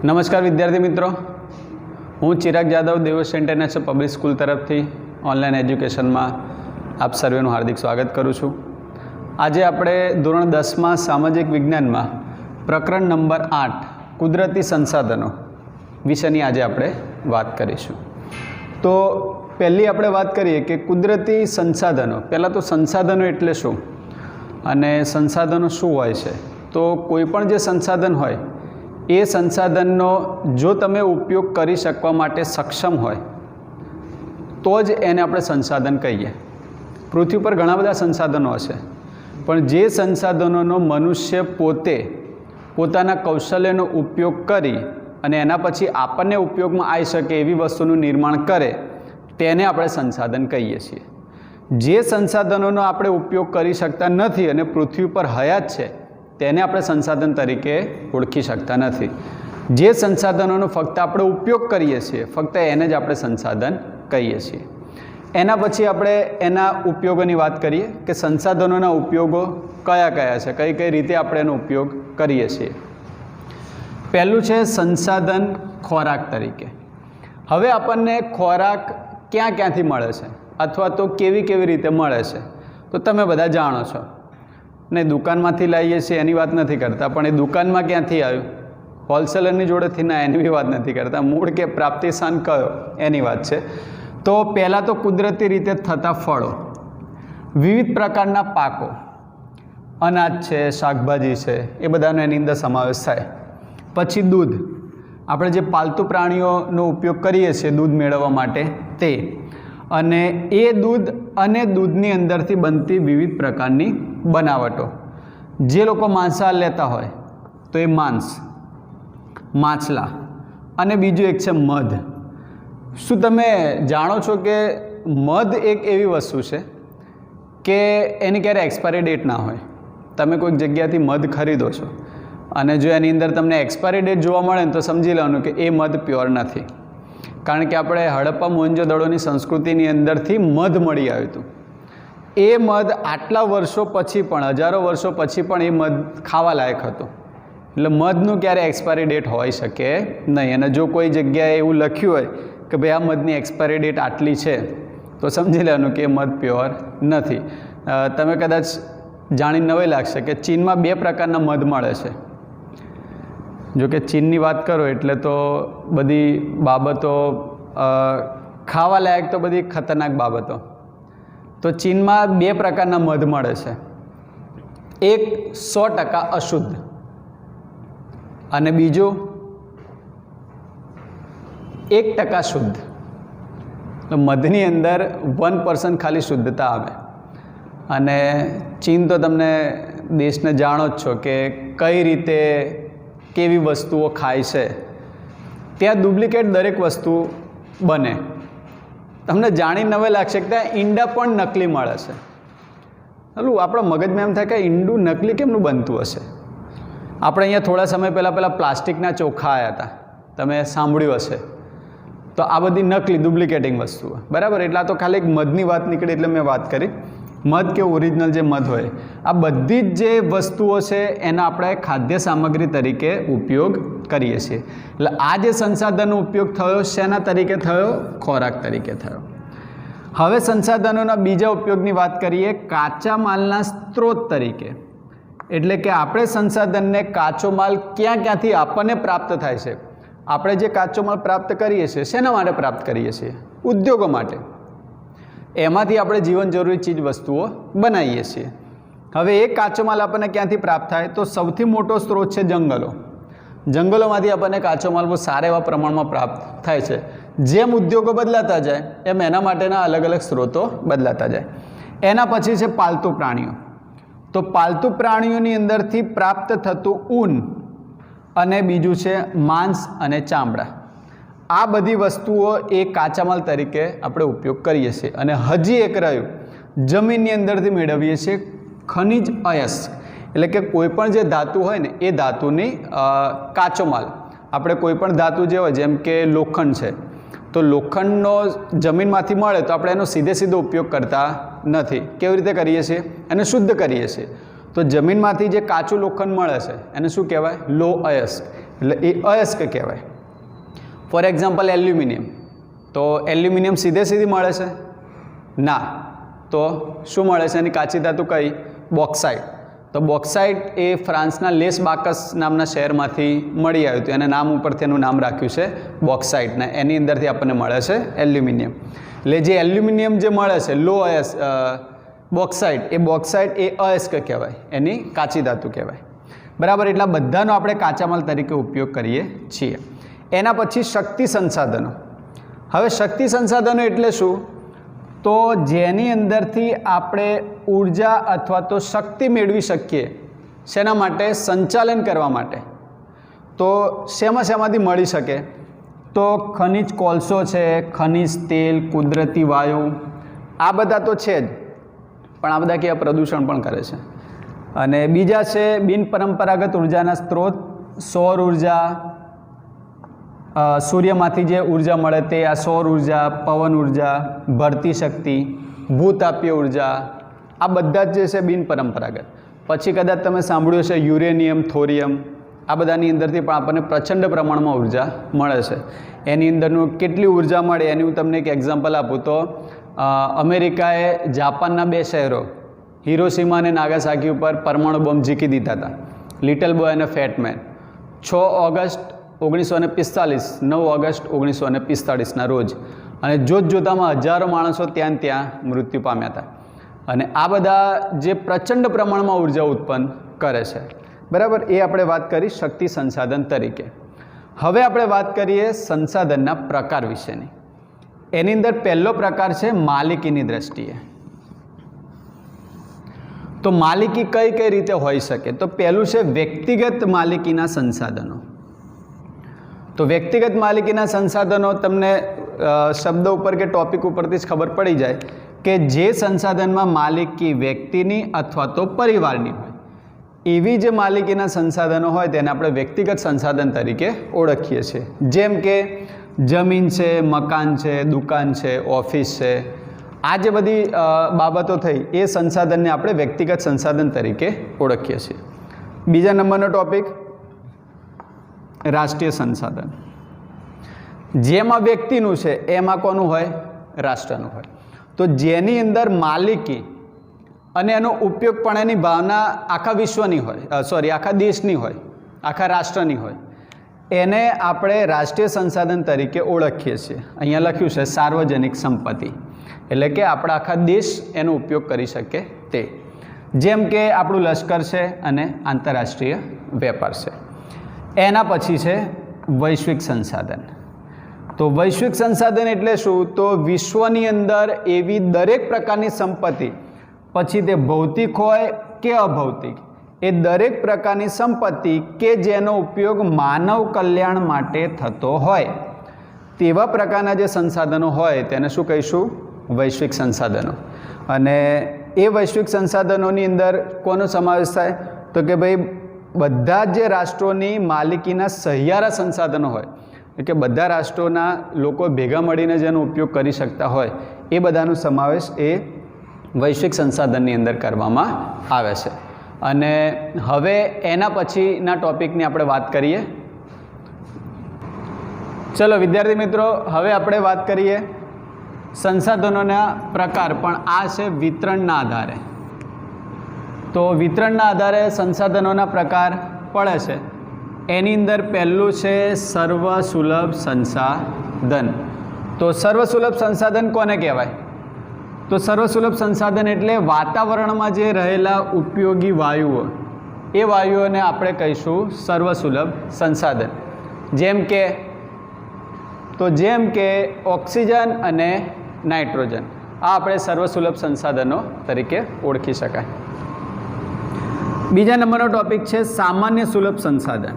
નમસ્કાર વિદ્યાર્થી મિત્રો, હું Chirag Jadav Devas International Public School તરફથી ઓનલાઈન એજ્યુકેશનમાં આપ સર્વેનું હાર્દિક સ્વાગત કરું છું. આજે આપણે ધોરણ 10માં સામાજિક વિજ્ઞાનમાં પ્રકરણ નંબર 8 કુદરતી સંસાધનો વિશેની આજે આપણે વાત કરીશું. તો પહેલી આપણે વાત કરીએ કે કુદરતી સંસાધનો. પહેલાં તો સંસાધનો એટલે શું અને સંસાધનો શું હોય છે. તો કોઈ પણ જે સંસાધન હોય એ સંસાધનનો જો તમે ઉપયોગ કરી શકવા માટે સક્ષમ હોય તો જ એને આપણે સંસાધન કહીએ. પૃથ્વી પર ઘણા બધા સંસાધનો હશે, પણ જે સંસાધનોનો મનુષ્ય પોતે પોતાના કૌશલ્યનો ઉપયોગ કરી અને એના પછી આપણને ઉપયોગમાં આવી શકે એવી વસ્તુનું નિર્માણ કરે તેને આપણે સંસાધન કહીએ છીએ. જે સંસાધનોનો આપણે ઉપયોગ કરી શકતા નથી અને પૃથ્વી પર હયાત છે તેને આપણે સંસાધન તરીકે ઓળખી શકતા નથી. જે સંસાધનોનો ફક્ત આપણે ઉપયોગ કરીએ છીએ ફક્ત એને જ આપણે સંસાધન કહીએ છીએ. એના પછી આપણે એના ઉપયોગોની વાત કરીએ કે સંસાધનોના ઉપયોગો કયા કયા છે, કઈ કઈ રીતે આપણે એનો ઉપયોગ કરીએ છીએ. પહેલું છે સંસાધન ખોરાક તરીકે. હવે આપણને ખોરાક ક્યાં ક્યાંથી મળે છે અથવા તો કેવી કેવી રીતે મળે છે તો તમે બધા જાણો છો ને. દુકાનમાંથી લાવીએ છીએ એની વાત નથી કરતા, પણ એ દુકાનમાં ક્યાંથી આવ્યું, હોલસેલરની જોડેથી ના એની બી વાત નથી કરતા, મૂળ કે પ્રાપ્તિસ્થાન કયો એની વાત છે. તો પહેલાં તો કુદરતી રીતે થતા ફળો, વિવિધ પ્રકારના પાકો, અનાજ છે, શાકભાજી છે, એ બધાનો એની અંદર સમાવેશ થાય. પછી દૂધ, આપણે જે પાલતુ પ્રાણીઓનો ઉપયોગ કરીએ છીએ દૂધ મેળવવા માટે તે, અને એ દૂધ અને દૂધની અંદરથી બનતી વિવિધ પ્રકારની બનાવટો. જે લોકો માંસાહાર લેતા હોય તો એ માંસ, માછલા, અને બીજું એક છે મધ. શું તમે જાણો છો કે મધ એક એવી વસ્તુ છે કે એની ક્યારે એક્સપાયરી ડેટ ના હોય. તમે કોઈક જગ્યાથી મધ ખરીદો છો અને જો એની અંદર તમને એક્સપાયરી ડેટ જોવા મળે ને તો સમજી લેવાનું કે એ મધ પ્યોર નથી. કારણ કે આપણે હડપ્પા મોહેંજો-દડોની સંસ્કૃતિની અંદરથી મધ મળી આવ્યું હતું. એ મધ આટલા વર્ષો પછી પણ, હજારો વર્ષો પછી પણ એ મધ ખાવા લાયક હતો. એટલે મધનું ક્યારે એક્સપાયરી ડેટ હોઈ શકે નહીં. અને જો કોઈ જગ્યાએ એવું લખ્યું હોય કે ભાઈ આ મધની એક્સપાયરી ડેટ આટલી છે તો સમજી લેવાનું કે એ મધ પ્યોર નથી. તમે કદાચ જાણી નવાઈ લાગશે કે ચીનમાં 2 પ્રકારના મધ મળે છે. જો કે ચીનની વાત કરો એટલે તો બધી બાબતો ખાવા લાયક તો બધી ખતરનાક બાબતો. તો ચીનમાં 2 પ્રકારના મધ મળે છે. એક 100% અશુદ્ધ અને બીજું 1% શુદ્ધ. તો મધની અંદર 1% ખાલી શુદ્ધતા આવે. અને ચીન તો તમને દેશને જાણો જ છો કે કઈ રીતે કેવી વસ્તુઓ ખાય છે. ત્યાં ડુપ્લિકેટ દરેક વસ્તુ બને. તમને જાણી નવાઈ લાગશે કે ત્યાં ઈંડા પણ નકલી મળે છે. હલું આપણા મગજમાં એમ થાય કે ઈંડું નકલી કેમનું બનતું હશે. આપણે અહીંયા થોડા સમય પહેલાં પ્લાસ્ટિકના ચોખા આવ્યા હતા, તમે સાંભળ્યું હશે. તો આ બધી નકલી ડુપ્લિકેટિંગ વસ્તુઓ, બરાબર. એટલે આ તો ખાલી એક મધની વાત નીકળી એટલે મેં વાત કરી. મધ કે ઓરિજિનલ જે મધ હોય, આ બધી જ જે વસ્તુઓ છે એના આપણે ખાદ્ય સામગ્રી તરીકે ઉપયોગ કરીએ છીએ. એટલે આ જે સંસાધનનો ઉપયોગ થયો શેના તરીકે થયો? ખોરાક તરીકે થયો. હવે સંસાધનોના બીજા ઉપયોગની વાત કરીએ, કાચા માલના સ્ત્રોત તરીકે. એટલે કે આપણે સંસાધનને કાચો માલ ક્યાંથી આપણને પ્રાપ્ત થાય છે. આપણે જે કાચો માલ પ્રાપ્ત કરીએ છીએ શેના માટે પ્રાપ્ત કરીએ છીએ? ઉદ્યોગો માટે. એમાંથી આપણે જીવન જરૂરી ચીજ વસ્તુઓ બનાવીએ છીએ. હવે એ કાચો માલ આપણને ક્યાંથી પ્રાપ્ત થાય? તો સૌથી મોટો સ્ત્રોત છે જંગલો. જંગલોમાંથી આપણને કાચો માલ બહુ સારા એવા પ્રમાણમાં પ્રાપ્ત થાય છે. જેમ ઉદ્યોગો બદલાતા જાય એમ એના માટેના અલગ અલગ સ્ત્રોતો બદલાતા જાય. એના પછી છે પાલતુ પ્રાણીઓ. તો પાલતુ પ્રાણીઓની અંદરથી પ્રાપ્ત થતું ઊન અને બીજું છે માંસ અને ચામડા. આ બધી વસ્તુઓ એ કાચા માલ તરીકે આપણે ઉપયોગ કરીએ છીએ. અને હજી એક રહ્યું, જમીનની અંદરથી મેળવીએ છીએ ખનિજ અયસ્ક. એટલે કે કોઈપણ જે ધાતુ હોય ને એ ધાતુની કાચો માલ. આપણે કોઈપણ ધાતુ જે હોય જેમ કે લોખંડ છે, તો લોખંડનો જમીનમાંથી મળે તો આપણે એનો સીધો ઉપયોગ કરતા નથી. કેવી રીતે કરીએ છીએ? એને શુદ્ધ કરીએ છીએ. તો જમીનમાંથી જે કાચું લોખંડ મળે છે એને શું કહેવાય? લો અયસ્ક. એટલે એ અયસ્ક કહેવાય. ફોર એક્ઝામ્પલ એલ્યુમિનિયમ, તો એલ્યુમિનિયમ સીધી મળે છે? ના. તો શું મળે છે? એની કાચી ધાતુ કઈ? બોક્સાઇટ. તો બોક્સાઇટ એ ફ્રાન્સના લેસ બાકસ નામના શહેરમાંથી મળી આવ્યું હતું. એના નામ ઉપરથી એનું નામ રાખ્યું છે બોક્સાઇટના. એની અંદરથી આપણને મળે છે એલ્યુમિનિયમ. એટલે જે એલ્યુમિનિયમ જે મળે છે લો બોક્સાઇટ, એ બોક્સાઇટ એ અયસ્ક કહેવાય, એની કાચી ધાતુ કહેવાય. બરાબર. એટલા બધાનો આપણે કાચા માલ તરીકે ઉપયોગ કરીએ છીએ. એના પછી શક્તિ સંસાધનો. હવે શક્તિ સંસાધનો એટલે શું? તો જેની અંદરથી આપણે ઉર્જા અથવા તો શક્તિ મેળવી શકીએ. શેના માટે? સંચાલન કરવા માટે. તો શેમાંથી મળી શકે? તો ખનિજ કોલસો છે, ખનિજ તેલ, કુદરતી વાયુ, આ બધા તો છે જ, પણ આ બધા કેવા પ્રદૂષણ પણ કરે છે. અને બીજા છે બિનપરંપરાગત ઉર્જાના સ્ત્રોત, સૌર ઉર્જા, સૂર્યમાંથી જે ઉર્જા મળે તે, આ સૌર ઉર્જા, પવન ઉર્જા, ભરતી શક્તિ, ભૂતાપીય ઉર્જા, આ બધા જ જે છે બિનપરંપરાગત. પછી કદાચ તમે સાંભળ્યું છે યુરેનિયમ, થોરિયમ, આ બધાની અંદરથી પણ આપણને પ્રચંડ પ્રમાણમાં ઉર્જા મળે છે. એની અંદરનું કેટલી ઉર્જા મળે એની હું તમને એક એક્ઝામ્પલ આપું તો અમેરિકાએ જાપાનના 2 શહેરો હિરોશીમા અને નાગાસાકી ઉપર પરમાણુ બોમ્બ ઝીકી દીધા હતા, લિટલ બોય અને ફેટ મેન. 6 ઓગસ્ટ 1945, 9 ઓગસ્ટ 1945ના રોજ. અને જોતજોતામાં હજારો માણસો ત્યાં મૃત્યુ પામ્યા હતા. અને આ બધા જે પ્રચંડ પ્રમાણમાં ઉર્જા ઉત્પન્ન કરે છે. બરાબર. એ આપણે વાત કરી શક્તિ સંસાધન તરીકે. હવે આપણે વાત કરીએ સંસાધનના પ્રકાર વિશેની. એની અંદર પહેલો પ્રકાર છે માલિકીની દ્રષ્ટિએ. તો માલિકી કઈ રીતે હોઈ શકે? તો પહેલું છે વ્યક્તિગત માલિકીના સંસાધનો. તો વ્યક્તિગત માલિકીના સંસાધનો તમને શબ્દ ઉપર કે ટોપિક ઉપરથી જ ખબર પડી જાય કે જે સંસાધનમાં માલિકી વ્યક્તિની અથવા તો પરિવારની હોય, એવી જે માલિકીના સંસાધનો હોય તેને આપણે વ્યક્તિગત સંસાધન તરીકે ઓળખીએ છીએ. જેમ કે જમીન છે, મકાન છે, દુકાન છે, ઓફિસ છે, આ જે બધી બાબતો થઈ એ સંસાધનને આપણે વ્યક્તિગત સંસાધન તરીકે ઓળખીએ છીએ. બીજા નંબરનો ટોપિક રાષ્ટ્રીય સંસાધન. જેમાં વ્યક્તિનું છે એમાં કોનું હોય? રાષ્ટ્રનું હોય. તો જેની અંદર માલિકી અને એનો ઉપયોગ પણ એની ભાવના આખા વિશ્વની હોય, આખા દેશની હોય, આખા રાષ્ટ્રની હોય, એને આપણે રાષ્ટ્રીય સંસાધન તરીકે ઓળખીએ છીએ. અહીંયા લખ્યું છે સાર્વજનિક સંપત્તિ, એટલે કે આપણા આખા દેશ એનો ઉપયોગ કરી શકે તે. જેમ કે આપણું લશ્કર છે અને આંતરરાષ્ટ્રીય વેપાર છે. એના પછી છે વૈશ્વિક સંસાધન. તો વૈશ્વિક સંસાધન એટલે શું? તો વિશ્વની અંદર એવી દરેક પ્રકારની સંપત્તિ, પછી તે ભૌતિક હોય કે અભૌતિક, એ દરેક પ્રકારની સંપત્તિ કે જેનો ઉપયોગ માનવ કલ્યાણ માટે થતો હોય તેવા પ્રકારના જે સંસાધનો હોય તેને શું કહીશું? વૈશ્વિક સંસાધનો. અને એ વૈશ્વિક સંસાધનોની અંદર કોનો સમાવેશ થાય? તો કે ભાઈ બધા જ જે રાષ્ટ્રોની માલિકીના સહિયારા સંસાધનો હોય, એટલે કે બધા રાષ્ટ્રોના લોકો ભેગા મળીને જેનો ઉપયોગ કરી શકતા હોય એ બધાનો સમાવેશ એ વૈશ્વિક સંસાધનની અંદર કરવામાં આવે છે. અને હવે એના પછીના ટોપિકની આપણે વાત કરીએ. ચલો વિદ્યાર્થી મિત્રો, હવે આપણે વાત કરીએ સંસાધનોના પ્રકાર, પણ આ છે વિતરણના આધારે. તો વિતરણના આધારે સંસાધનોના પ્રકાર પડે છે. એની અંદર પહેલું છે સર્વસુલભ સંસાધન. તો સર્વસુલભ સંસાધન કોને કહેવાય? તો સર્વસુલભ સંસાધન એટલે વાતાવરણમાં જે રહેલા ઉપયોગી વાયુઓ, એ વાયુઓને આપણે કહીશું સર્વસુલભ સંસાધન. જેમ કે ઓક્સિજન અને નાઇટ્રોજન, આ આપણે સર્વસુલભ સંસાધનો તરીકે ઓળખી શકાય. બીજા નંબરનો ટોપિક છે સામાન્ય સુલભ સંસાધન.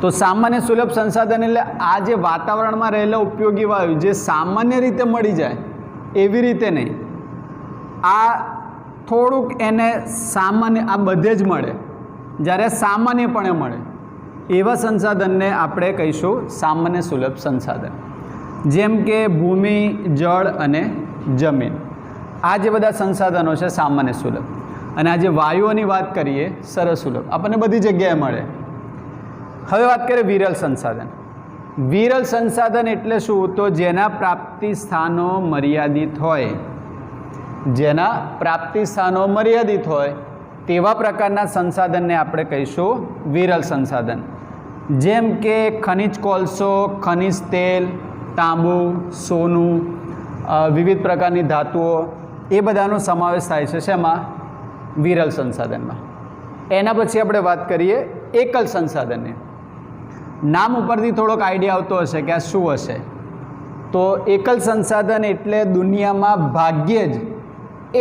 તો સામાન્ય સુલભ સંસાધન એટલે આ જે વાતાવરણમાં રહેલા ઉપયોગી વાયુ જે સામાન્ય રીતે મળી જાય એવી રીતે નહીં, આ થોડુંક એને સામાન્ય, આ બધે જ મળે, જ્યારે સામાન્યપણે મળે એવા સંસાધનને આપણે કહીશું સામાન્ય સુલભ સંસાધન. જેમ કે ભૂમિ, જળ અને જમીન, આ જે બધા સંસાધનો છે સામાન્ય સુલભ. અને આ જે વાયુઓની વાત કરીએ સર્વસુલભ, આપણને બધી જગ્યાએ મળે, હવે વાત કરીએ વિરલ સંસાધન. વિરલ સંસાધન એટલે શું? તો જેના પ્રાપ્તિ સ્થાનો મર્યાદિત હોય, જેના પ્રાપ્તિ સ્થાનો મર્યાદિત હોય તેવા પ્રકારના સંસાધનને આપણે કહીશું વિરલ સંસાધન. જેમ કે ખનિજ કોલસો, ખનિજ તેલ, તાંબુ, સોનું, વિવિધ પ્રકારની ધાતુઓ, એ બધાનો સમાવેશ થાય છે શેમાં? વિરલ સંસાધનમાં. એના પછી આપણે વાત કરીએ એકલ સંસાધનની. નામ ઉપરથી થોડોક આઈડિયા આવતો હશે કે આ શું હશે. તો એકલ સંસાધન એટલે દુનિયામાં ભાગ્યે જ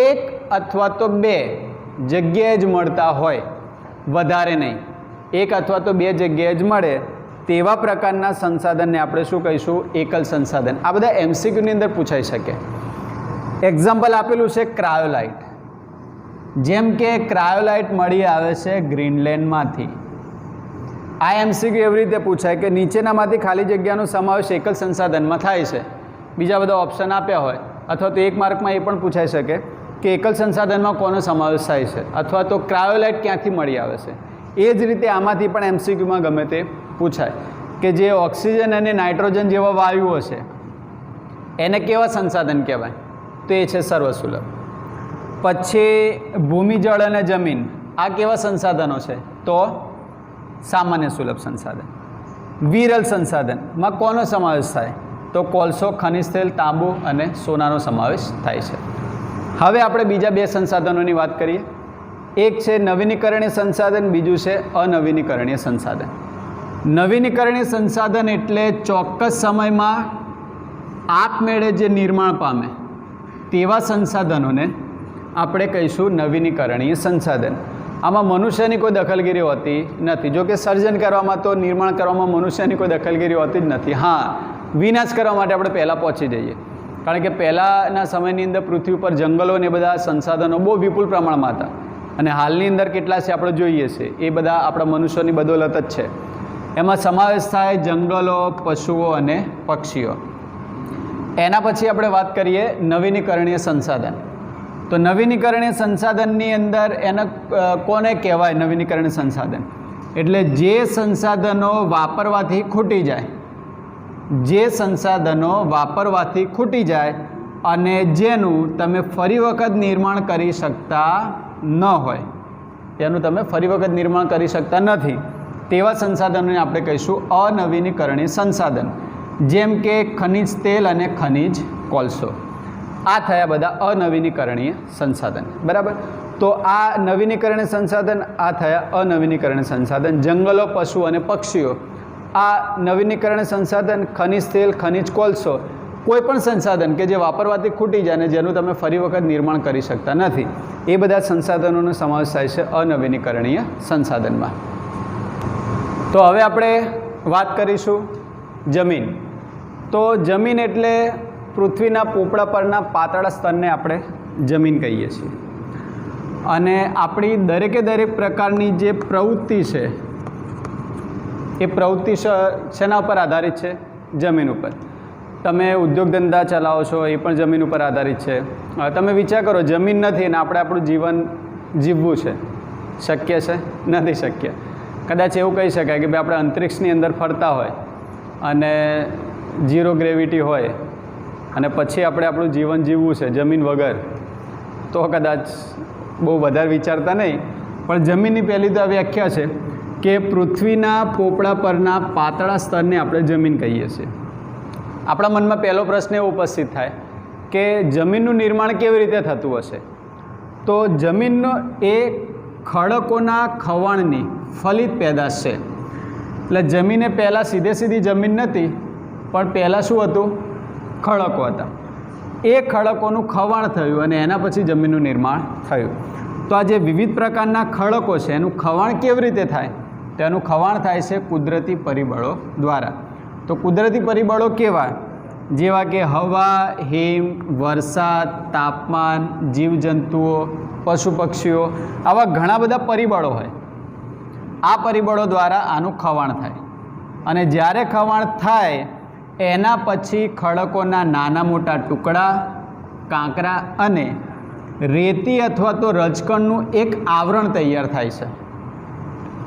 એક અથવા તો બે જગ્યાએ જ મળતા હોય, વધારે નહીં. એક અથવા તો બે જગ્યાએ જ મળે તેવા પ્રકારના સંસાધનને આપણે શું કહીશું? એકલ સંસાધન. આ બધા એમસીક્યુની અંદર પૂછાઈ શકે. એક્ઝામ્પલ આપેલું છે ક્રાયોલાઇટ. જેમ કે ક્રાયોલાઇટ મળી આવે છે ગ્રીનલેન્ડમાંથી. આ એમસીક્યુ એવી રીતે પૂછાય કે નીચેનામાંથી ખાલી જગ્યાનો સમાવેશ એકલ સંસાધનમાં થાય છે. બીજા બધા ઓપ્શન આપ્યા હોય, અથવા તો એક માર્કમાં એ પણ પૂછાઈ શકે કે એકલ સંસાધનમાં કોનો સમાવેશ થાય છે, અથવા તો ક્રાયોલાઇટ ક્યાંથી મળી આવે છે. એ જ રીતે આમાંથી પણ એમસીક્યુમાં ગમે તે પૂછાય કે જે ઓક્સિજન અને નાઇટ્રોજન જેવા વાયુઓ છે એને કેવા સંસાધન કહેવાય? તો એ છે સર્વસુલભ. પછી ભૂમિ, જળ અને જમીન, આ કેવા સંસાધનો છે? તો સામાન્ય સુલભ સંસાધન. વિરલ સંસાધનમાં કોનો સમાવેશ થાય? તો કોલસો, ખનિજ તેલ, તાંબુ અને સોનાનો સમાવેશ થાય છે. હવે આપણે બીજા બે સંસાધનોની વાત કરીએ. એક છે નવીનીકરણીય સંસાધન, બીજું છે અનવીનીકરણીય સંસાધન. નવીનીકરણીય સંસાધન એટલે ચોક્કસ સમયમાં આપમેળે જે નિર્માણ પામે તેવા સંસાધનોને આપણે કહીશું નવીનીકરણીય સંસાધન. આમાં મનુષ્યની કોઈ દખલગીરી હોતી નથી. જો કે સર્જન કરવામાં તો નિર્માણ કરવામાં મનુષ્યની કોઈ દખલગીરી હોતી જ નથી. હા, વિનાશ કરવા માટે આપણે પહેલાં પહોંચી જઈએ, કારણ કે પહેલાંના સમયની અંદર પૃથ્વી ઉપર જંગલો ને બધા સંસાધનો બહુ વિપુલ પ્રમાણમાં હતા, અને હાલની અંદર કેટલા છે આપણે જોઈએ છીએ. એ બધા આપણા મનુષ્યોની બદોલત જ છે. એમાં સમાવેશ થાય જંગલો, પશુઓ અને પક્ષીઓ. એના પછી આપણે વાત કરીએ નવીનીકરણીય સંસાધન. તો નવીનીકરણીય સંસાધનની અંદર એને કોને કહેવાય? નવીનીકરણીય સંસાધન એટલે જે સંસાધનો વાપરવાથી ખૂટી જાય, જે સંસાધનો વાપરવાથી ખૂટી જાય અને જેનું તમે ફરી વખત નિર્માણ કરી શકતા ન હોય, તેનું તમે ફરી વખત નિર્માણ કરી શકતા નથી, તેવા સંસાધનોને આપણે કહીશું અનવીનીકરણીય સંસાધન. જેમ કે ખનિજ તેલ અને ખનિજ કોલસો. આ થયા બધા અનવીનીકરણીય સંસાધન. બરાબર. તો આ નવીનીકરણીય સંસાધન, આ થયા અનવીનીકરણીય સંસાધન. જંગલો, પશુ અને પક્ષીઓ, આ નવીનીકરણીય સંસાધન. ખનિજ તેલ, ખનિજ કોલસો, કોઈ પણ સંસાધન કે જે વાપરવાથી ખૂટી જાય અને જેનું તમે ફરી વખત નિર્માણ કરી શકતા નથી, એ બધા સંસાધનોનો સમાવેશ થાય છે અનવીનીકરણીય સંસાધનમાં. તો હવે આપણે વાત કરીશું જમીન. તો જમીન એટલે પૃથ્વીના પોપડા પરના પાતળા સ્તરને આપણે જમીન કહીએ છીએ. અને આપણી દરેકે દરેક પ્રકારની જે પ્રવૃત્તિ છે એ પ્રવૃત્તિ શેના ઉપર આધારિત છે? જમીન ઉપર. તમે ઉદ્યોગ ધંધા ચલાવો છો એ પણ જમીન ઉપર આધારિત છે. તમે વિચાર કરો, જમીન નથી અને આપણે આપણું જીવન જીવવું છે, શક્ય છે? નથી શક્ય. કદાચ એવું કહી શકાય કે ભાઈ આપણે અંતરિક્ષની અંદર ફરતા હોય અને ઝીરો ગ્રેવિટી હોય અને પછી આપણે આપણું જીવન જીવવું છે જમીન વગર, તો કદાચ બહુ વધારે વિચારતા નહીં. પણ જમીનની પહેલી તો આ વ્યાખ્યા છે કે પૃથ્વીના પોપડા પરના પાતળા સ્તરને આપણે જમીન કહીએ છીએ. આપણા મનમાં પહેલો પ્રશ્ન એવો ઉપસ્થિત થાય કે જમીનનું નિર્માણ કેવી રીતે થતું હશે? તો જમીનનો એ ખડકોના ખવણની ફલિત પેદાશ છે. એટલે જમીને પહેલાં સીધી જમીન નથી, પણ પહેલાં શું હતું? ખડકો હતા. એ ખડકોનું ખવાણ થયું અને એના પછી જમીનનું નિર્માણ થયું. તો આ જે વિવિધ પ્રકારના ખડકો છે એનું ખવાણ કેવી રીતે થાય? તો એનું ખવાણ થાય છે કુદરતી પરિબળો દ્વારા. તો કુદરતી પરિબળો કેવા? જેવા કે હવા, હિમ, વરસાદ, તાપમાન, જીવજંતુઓ, પશુ પક્ષીઓ, આવા ઘણા બધા પરિબળો હોય. આ પરિબળો દ્વારા આનું ખવાણ થાય. અને જ્યારે ખવાણ થાય એના પછી ખડકોના નાના મોટા ટુકડા, કાંકરા અને રેતી અથવા તો રજકણનું એક આવરણ તૈયાર થાય છે.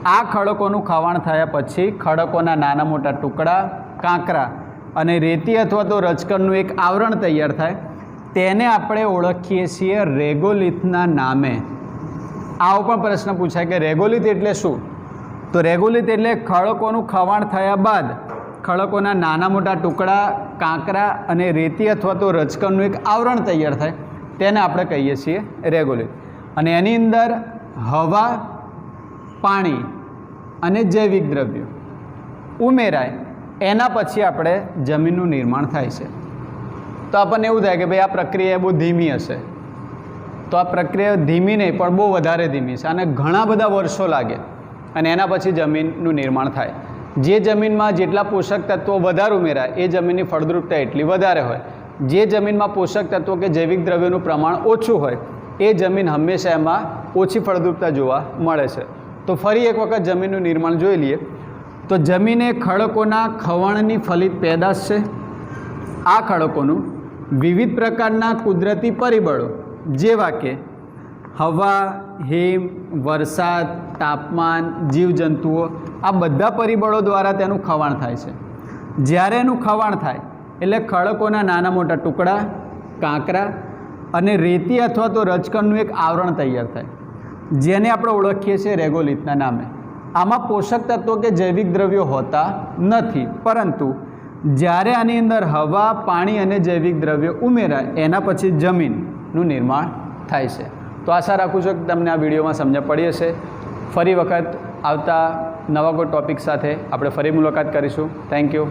આ ખડકોનું ખવાણ થયા પછી ખડકોના નાના મોટા ટુકડા, કાંકરા અને રેતી અથવા તો રજકણનું એક આવરણ તૈયાર થાય, તેને આપણે ઓળખીએ છીએ રેગોલિથના નામે. આવો પણ પ્રશ્ન પૂછાય કે રેગોલિથ એટલે શું? તો રેગોલિથ એટલે ખડકોનું ખવાણ થયા બાદ ખડકોના નાના મોટા ટુકડા, કાંકરા અને રેતી અથવા તો રજકણનું એક આવરણ તૈયાર થાય, તેને આપણે કહીએ છીએ રેગોલિથ. અને એની અંદર હવા, પાણી અને જૈવિક દ્રવ્યો ઉમેરાય, એના પછી આપણે જમીનનું નિર્માણ થાય છે. તો આપણને એવું થાય કે ભાઈ આ પ્રક્રિયા બહુ ધીમી હશે. તો આ પ્રક્રિયા ધીમી નહીં પણ બહુ વધારે ધીમી છે અને ઘણા બધા વર્ષો લાગે અને એના પછી જમીનનું નિર્માણ થાય. જે જમીનમાં જેટલા પોષક તત્વો વધારે ઉમેરાય એ જમીનની ફળદ્રુપતા એટલી વધારે હોય. જે જમીનમાં પોષક તત્વો કે જૈવિક દ્રવ્યોનું પ્રમાણ ઓછું હોય એ જમીન હંમેશા એમાં ઓછી ફળદ્રુપતા જોવા મળે છે. તો ફરી એક વખત જમીનનું નિર્માણ જોઈ લઈએ. તો જમીન એ ખડકોના ખવણની ફલિત પેદાશ છે. આ ખડકોનું વિવિધ પ્રકારના કુદરતી પરિબળો જેવા કે હવા, હિમ, વરસાદ, તાપમાન, જીવજંતુઓ, આ બધા પરિબળો દ્વારા તેનું ખવાણ થાય છે. જ્યારે એનું ખવાણ થાય એટલે ખડકોના નાના મોટા ટુકડા, કાંકરા અને રેતી અથવા તો રજકણનું એક આવરણ તૈયાર થાય, જેને આપણે ઓળખીએ છીએ રેગોલિથના નામે. આમાં પોષક તત્વો કે જૈવિક દ્રવ્યો હોતા નથી, પરંતુ જ્યારે આની અંદર હવા, પાણી અને જૈવિક દ્રવ્યો ઉમેરાય એના પછી જમીનનું નિર્માણ થાય છે. તો આશા રાખું છું કે તમને આ વિડીયોમાં સમજ પડી હશે. ફરી વખત આવતા નવા કોઈ ટૉપિક સાથે આપણે ફરી મુલાકાત કરીશું. Thank you.